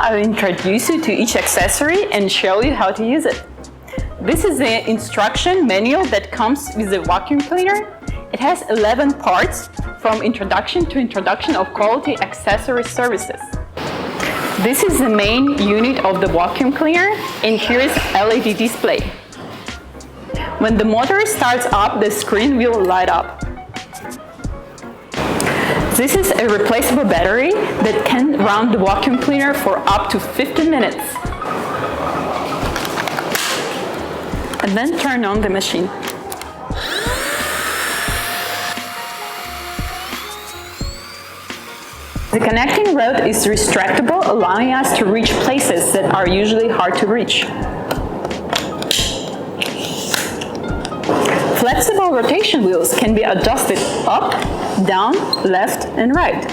I'll introduce you to each accessory and show you how to use it. This is the instruction manual that comes with the vacuum cleaner. It has 11 parts from introduction to introduction of quality accessory services. This is the main unit of the vacuum cleaner, and here is LED display. When the motor starts up, the screen will light up. This is a replaceable battery that can run the vacuum cleaner for up to 50 minutes. And then turn on the machine. The connecting rod is retractable, allowing us to reach places that are usually hard to reach. Flexible rotation wheels can be adjusted up, down, left, and right.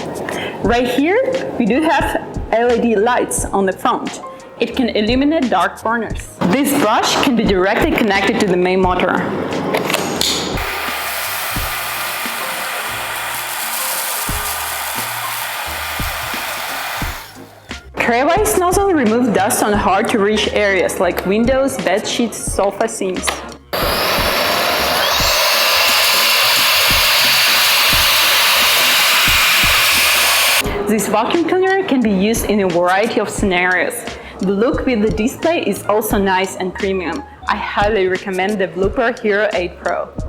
Right here, we do have LED lights on the front. It can illuminate dark corners. This brush can be directly connected to the main motor. Tray-wise nozzle removes dust on hard-to-reach areas like windows, bed sheets, sofa seams. This vacuum cleaner can be used in a variety of scenarios. The look with the display is also nice and premium. I highly recommend the WLUPEL Hero 8 Pro.